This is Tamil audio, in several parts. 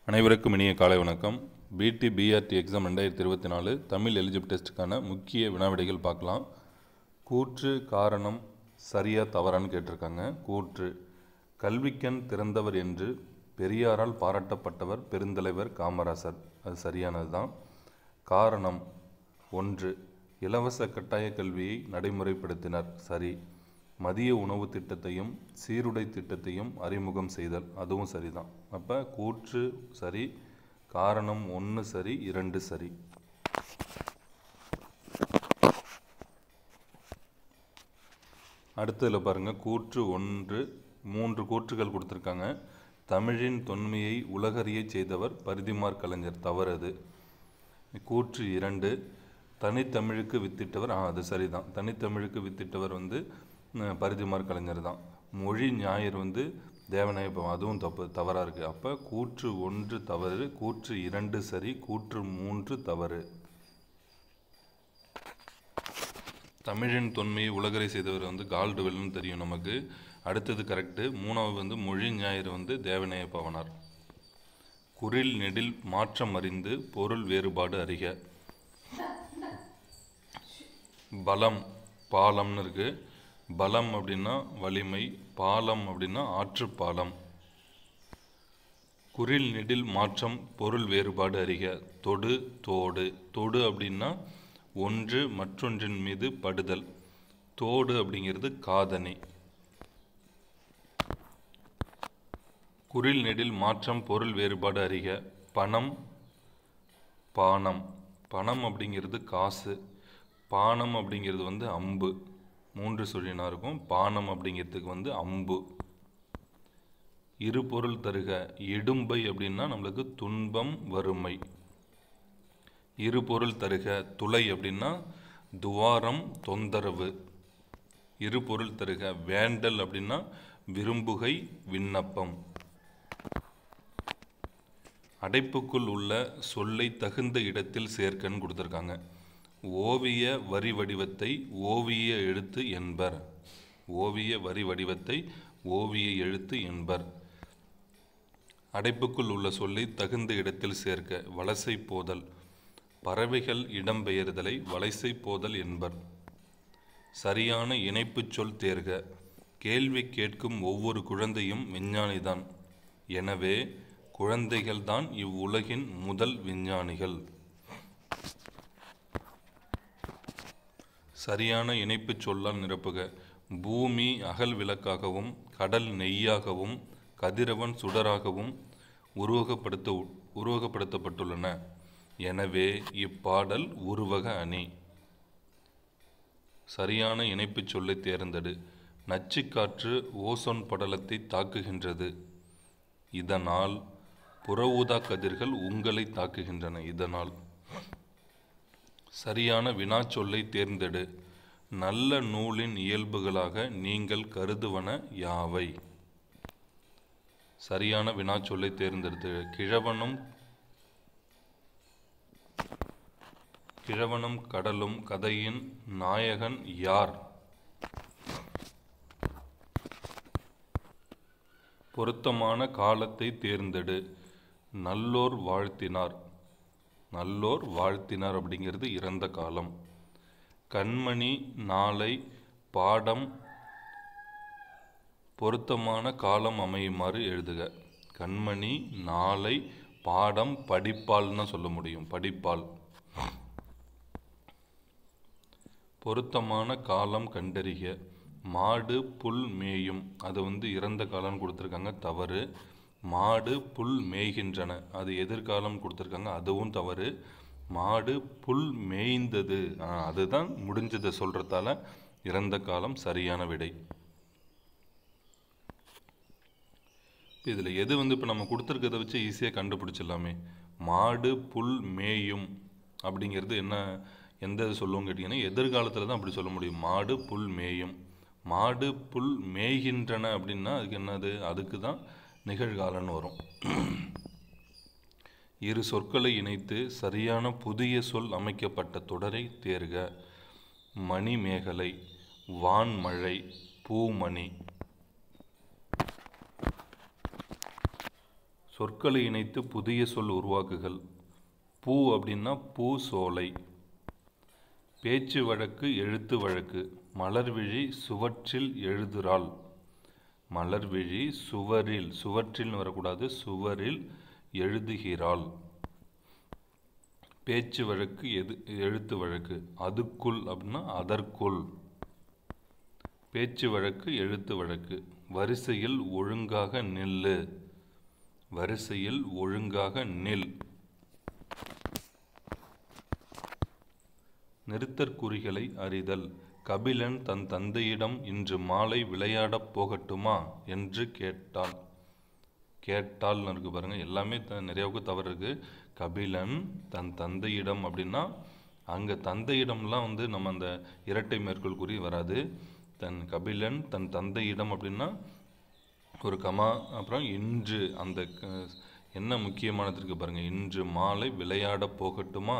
அனைவருக்கும் இனிய காலை வணக்கம். பிடி பிஆர்டி எக்ஸாம் 2024 தமிழ் எலிஜிபிள் டெஸ்ட்டுக்கான முக்கிய வினாவிடைகள் பார்க்கலாம். கூற்று காரணம் சரியா தவறான்னு கேட்டிருக்காங்க. கூற்று: கல்விக்கண் திறந்தவர் என்று பெரியாரால் பாராட்டப்பட்டவர் பெருந்தலைவர் காமராசர். அது சரியானது தான். காரணம்: 1. இலவச கட்டாய கல்வியை நடைமுறைப்படுத்தினர். சரி. மதிய உணவு திட்டத்தையும் சீருடை திட்டத்தையும் அறிமுகம் செய்தல். அதுவும் சரிதான். அப்போ கூற்று சரி, காரணம் 1 சரி, 2 சரி. அடுத்ததில் பாருங்கள், கூற்று 1 3 கூற்றுகள் கொடுத்துருக்காங்க. தமிழின் தொன்மையை உலகறிய செய்தவர் பரிதிமாற் கலைஞர். தவறது. கூற்று 2 தனித்தமிழுக்கு வித்திட்டவர். அது சரிதான். தனித்தமிழுக்கு வித்திட்டவர் பரிதிமாற் கலைஞர் தான். மொழி ஞாயிறு தேவநாயகம். அதுவும் தவறாக இருக்குது. அப்போ கூற்று 1 தவறு, கூற்று 2 சரி, கூற்று 3 தவறு. தமிழின் தொன்மையை உலகறை செய்தவர் கால்டுவெல்னு தெரியும் நமக்கு. அடுத்தது கரெக்டு. 3வது மொழி ஞாயிறு தேவநேய பவனார். குறில் நெடில் மாற்றம் அறிந்து பொருள் வேறுபாடு அறிக. பலம் பாலம்னு இருக்கு. பலம் அப்படின்னா வலிமை, பாலம் அப்படின்னா ஆற்றுப்பாலம். குறில் நெடில் மாற்றம் பொருள் வேறுபாடு அறிக. தொடு தோடு. தொடு அப்படின்னா ஒன்று மற்றொன்றின் மீது படுதல். தோடு அப்படிங்கிறது காதணி. குறில் நெடில் மாற்றம் பொருள் வேறுபாடு அறிக. பணம் பானம். பணம் அப்படிங்கிறது காசு. பானம் அப்படிங்கிறது அம்பு. 3 சொல்லினா இருக்கும். பானம் அப்படிங்கிறதுக்கு அம்பு. இரு பொருள் தருக. இடும்பை அப்படின்னா நம்மளுக்கு துன்பம் வறுமை. இரு பொருள் தருக. துளை அப்படின்னா துவாரம் தொந்தரவு. இரு பொருள் தருக. வேண்டல் அப்படின்னா விரும்புகை விண்ணப்பம். அடைப்புக்குள் உள்ள சொல்லை தகுந்த இடத்தில் சேர்க்கன்னு கொடுத்துருக்காங்க. ஓவிய வரி வடிவத்தை ஓவிய எழுத்து என்பர். ஓவிய வரி வடிவத்தை ஓவிய எழுத்து என்பர். அடைப்புக்குள் உள்ள சொல்லை தகுந்த இடத்தில் சேர்க்க. வலசை போதல். பறவைகள் இடம்பெயர்தலை வலசை போதல் என்பர். சரியான இணைப்பு சொல் தேர்க. கேள்வி கேட்கும் ஒவ்வொரு குழந்தையும் விஞ்ஞானிதான். எனவே குழந்தைகள்தான் இவ்வுலகின் முதல் விஞ்ஞானிகள். சரியான இணைப்பு சொல்லால் நிரப்புக. பூமி அகல் விளக்காகவும் கடல் நெய்யாகவும் கதிரவன் சுடராகவும் உருவகப்படுத்தப்பட்டுள்ளன. எனவே இப்பாடல் உருவக அணி. சரியான இணைப்பு சொல்லை தேர்ந்தெடு. நச்சுக்காற்று ஓசோன் படலத்தை தாக்குகின்றது. இதனால் புற ஊதா கதிர்கள் உங்களை தாக்குகின்றன. இதனால். சரியான வினாச்சொல்லை தேர்ந்தெடு. நல்ல நூலின் இயல்புகளாக நீங்கள் கருதுவன யாவை? சரியான வினாச்சொல்லை தேர்ந்தெடுத்து. கிழவனும் கடலும் கதையின் நாயகன் யார்? பொருத்தமான காலத்தை தேர்ந்தெடு. நல்லோர் வாழ்த்தினார். நல்லோர் வாழ்த்தினார் அப்படிங்கிறது இறந்த காலம். கண்மணி நாளை பாடம் பொருத்தமான காலம் அமையுமாறு எழுதுக. கண்மணி நாளை பாடம் படிப்பால்னு சொல்ல முடியும். படிப்பால். பொருத்தமான காலம் கண்டறிக. மாடு புல் மேயும். அது இறந்த காலம் கொடுத்துருக்காங்க. தவறு. மாடு புல் மேய்கின்றன. அது எதிர்காலம் கொடுத்துருக்காங்க. அதுவும் தவறு. மாடு புல் மேய்ந்தது. அதுதான் முடிஞ்சதை சொல்கிறதால இறந்த காலம் சரியான விடை. இதில் எது இப்போ நம்ம கொடுத்துருக்கதை வச்சு ஈஸியாக கண்டுபிடிச்சிடலாமே. மாடு புல் மேயும் அப்படிங்கிறது என்ன, எந்த இது சொல்லுவோம் கேட்டிங்கன்னா எதிர்காலத்தில் தான் அப்படி சொல்ல முடியும். மாடு புல் மேயும். மாடு புல் மேய்கின்றன அப்படின்னா அதுக்கு என்னது, அதுக்கு தான் நிகழ்காலன்னு வரும். இரு சொற்களை இணைத்து சரியான புதிய சொல் அமைக்கப்பட்ட தொடரை தேர்க. மணிமேகலை, வான்மழை, பூமணி. சொற்களை இணைத்து புதிய சொல் உருவாக்குகள். பூ அப்படின்னா பூ சோலை. பேச்சு வழக்கு எழுத்து வழக்கு. மலர்விழி சுவற்றில் எழுதுறாள். மலர்விழி சுவரில், சுவற்றில் வரக்கூடாது, சுவரில் எழுதுகிறாள். பேச்சு வழக்கு எழுத்து வழக்கு. அதுக்குள் அப்படின்னா அதற்குள். பேச்சு வழக்கு எழுத்து வழக்கு. வரிசையில் ஒழுங்காக நில்லு. வரிசையில் ஒழுங்காக நில். நிறுத்தற்குறிகளை அறிதல். கபிலன் தன் தந்தையிடம் இன்று மாலை விளையாடப் போகட்டுமா என்று கேட்டாள். கேட்டாள்னு இருக்கு பாருங்க, எல்லாமே நிறையாவுக்கு தவறு இருக்கு. கபிலன் தன் தந்தையிடம் அப்படின்னா அங்கே தந்தையிடம்லாம் நம்ம அந்த இரட்டை மேற்கோள் குறி வராது. கபிலன் தன் தந்தையிடம் அப்படின்னா ஒரு கமா, அப்புறம் இன்று, அந்த என்ன முக்கியமானது இருக்கு பாருங்க, இன்று மாலை விளையாட போகட்டுமா,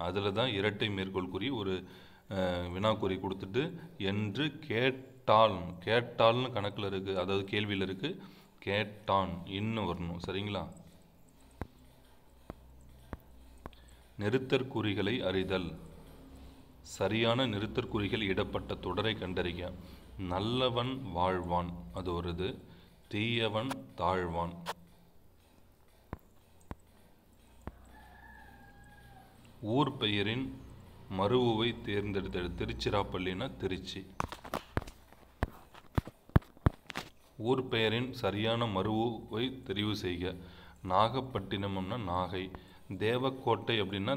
அதில் தான் இரட்டை மேற்கோள் குறி ஒரு வினாக்குறி கொடுத்துட்டு என்று கேட்டாள். கேட்டாள்னு கணக்கில் இருக்குது, அதாவது கேள்வியில் இருக்குது. கேட்டான் இன்னும் வரணும். சரிங்களா? நிறுத்தற்குறிகளை அறிதல். சரியான நிறுத்தற்குறிகள் இடப்பட்ட தொடரை கண்டறிக. நல்லவன் வாழ்வான், அது ஒரு இது. தீயவன் தாழ்வான். ஊர் பெயரின் மருவுவை தேர்ந்தெடுத்தது. திருச்சிராப்பள்ளினா திருச்சி. ஊர் பெயரின் சரியான மருவுவை தெரிவு செய்க. நாகப்பட்டினம்னா நாகை. தேவக்கோட்டை அப்படின்னா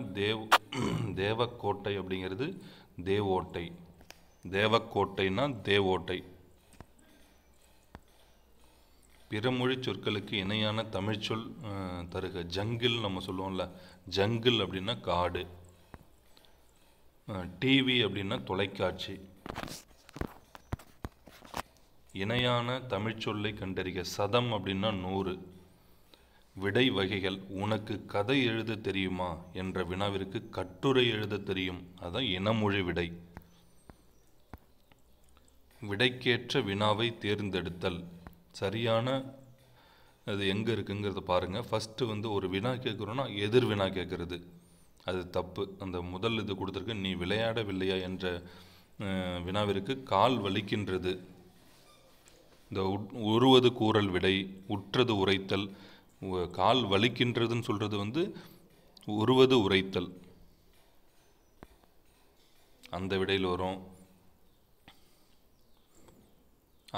தேவக்கோட்டை அப்படிங்கிறது தேவோட்டை. தேவக்கோட்டைனா தேவோட்டை. பிறமொழி சொற்களுக்கு இணையான தமிழ்ச்சொல் தருக. ஜங்கிள் நம்ம சொல்லுவோம்ல, ஜங்கிள் அப்படின்னா காடு. டிவி அப்படின்னா தொலைக்காட்சி. இணையான தமிழ்ச்சொல்லை கண்டறிக. சதம் அப்படின்னா 100. விடை வகைகள். உனக்கு கதை எழுத தெரியுமா என்ற வினாவிற்கு கட்டுரை எழுத தெரியும், அதான் இனமொழி விடை. விடைக்கேற்ற வினாவை தேர்ந்தெடுத்தல். சரியான அது எங்கே இருக்குங்கிறத பாருங்கள். ஃபஸ்ட்டு ஒரு வினா கேட்குறோன்னா எதிர் வினா கேட்குறது, அது தப்பு. அந்த முதல் இது கொடுத்துருக்கு, நீ விளையாடவில்லையா என்ற வினாவிற்கு கால் வலிக்கின்றது. இந்த உருவது கூறல் விடை, உற்றது உரைத்தல். கால் வலிக்கின்றதுன்னு சொல்கிறது உருவது உரைத்தல், அந்த விடையில் வரும்.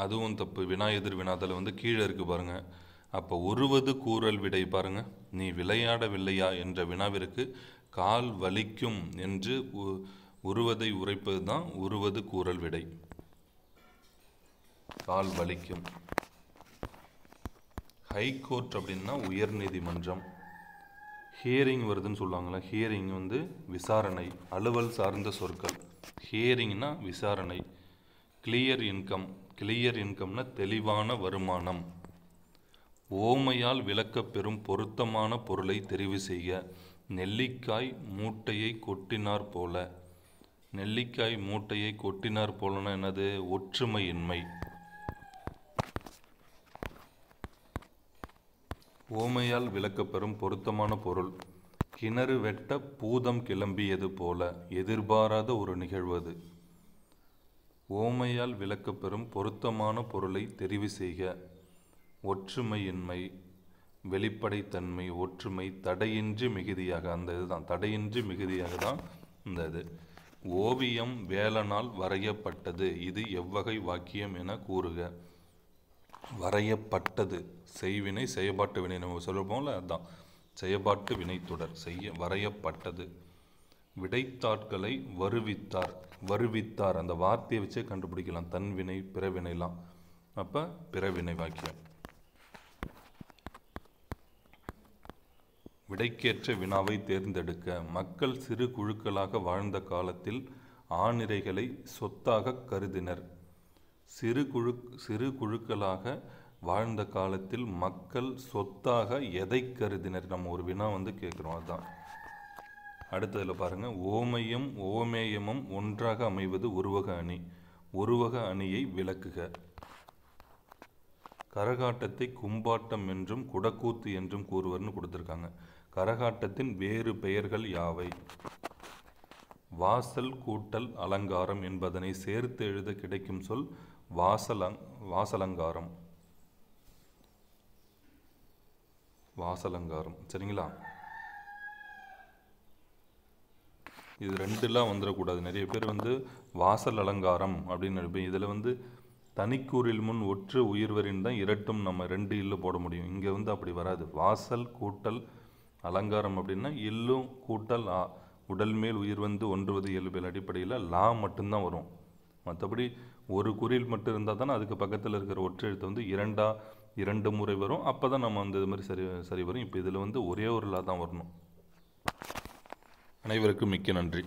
அதுவும் தப்பு. வினா எதிர் வினாதல் கீழே இருக்கு பாருங்க. அப்போ உருவது கூறல் விடை பாருங்க. நீ விளையாடவில்லையா என்ற வினாவிற்கு கால் வலிக்கும் என்று உருவதை உரைப்பது தான் உருவது கூறல் விடை. கால் வலிக்கும். ஹைகோர்ட் அப்படின்னா உயர் நீதிமன்றம். ஹியரிங் வருதுன்னு சொல்லுவாங்களா, ஹியரிங் விசாரணை, அலுவல் சார்ந்த சொற்கள். ஹியரிங்னா விசாரணை. Clear income. கிளியர் இன்கம்னா தெளிவான வருமானம். ஓமையால் விளக்கப்பெறும் பொருத்தமான பொருளை தெரிவு செய்க. நெல்லிக்காய் மூட்டையை கொட்டினார் போல. நெல்லிக்காய் மூட்டையை கொட்டினார் போலனா என்னது? ஒற்றுமையின்மை. ஓமையால் விளக்கப்பெறும் பொருத்தமான பொருள். கிணறு வெட்ட பூதம் கிளம்பியது போல. எதிர்பாராத ஒரு நிகழ்வது. ஓமையால் விளக்கப்பெறும் பொருத்தமான பொருளை தெரிவு செய்க. ஒற்றுமையின்மை, வெளிப்படைத்தன்மை, ஒற்றுமை, தடையின்றி மிகுதியாக, அந்த இதுதான் தடையின்றி மிகுதியாக தான் இந்த இது. ஓவியம் வேலனால் வரையப்பட்டது. இது எவ்வகை வாக்கியம் என கூறுக. வரையப்பட்டது செய்வினை, செயற்பாட்டு வினை. நம்ம சொல்லுவோம்ல, அதுதான் செயற்பாட்டு வினைத்தொடர். வரையப்பட்டது. விடைத்தாட்களை வருவித்தார். வருவித்தார் அந்த வார்த்தையை வச்சே கண்டுபிடிக்கலாம், தன்வினை பிறவினைலாம். அப்போ பிறவினை வாக்கியம். விடைக்கேற்ற வினாவை தேர்ந்தெடுக்க. மக்கள் சிறு குழுக்களாக வாழ்ந்த காலத்தில் ஆணிரைகளை சொத்தாக கருதினர். சிறு குழுக்களாக வாழ்ந்த காலத்தில் மக்கள் சொத்தாக எதை கருதினர்? நம்ம ஒரு வினா கேட்குறோம், அதுதான். அடுத்ததில் பாருங்கள். ஓமையும் ஓமேயமும் ஒன்றாக அமைவது உருவக அணி. உருவக அணியை விளக்குக. கரகாட்டத்தை கும்பாட்டம் என்றும் குடக்கூத்து என்றும் கூறுவர்னு கொடுத்துருக்காங்க. கரகாட்டத்தின் வேறு பெயர்கள் யாவை? வாசல் கூட்டல் அலங்காரம் என்பதனை சேர்த்து எழுத கிடைக்கும் சொல் வாசலங்காரம். வாசலங்காரம். சரிங்களா? இது ரெண்டுலாம் வந்துடக்கூடாது. நிறைய பேர் வாசல் அலங்காரம் அப்படின்னு நினைப்பேன். இதில் தனிக்கூறில் முன் ஒற்று உயிர்வரின் தான் இரட்டும் நம்ம 2 இல்லு போட முடியும். இங்கே அப்படி வராது. வாசல் கூட்டல் அலங்காரம் அப்படின்னா இல்லும் கூட்டல் உடல் மேல் உயிர் ஒன்றுவது இயல்பியல் அடிப்படையில் லா மட்டும்தான் வரும். மற்றபடி ஒரு குறில் மட்டும் இருந்தால் தானே அதுக்கு பக்கத்தில் இருக்கிற ஒற்று எழுத்து 2 முறை வரும். அப்போ தான் நம்ம இது மாதிரி சரி வரும். இப்போ இதில் ஒரே ஒரு லா தான் வரணும். அனைவருக்கும் மிக்க நன்றி.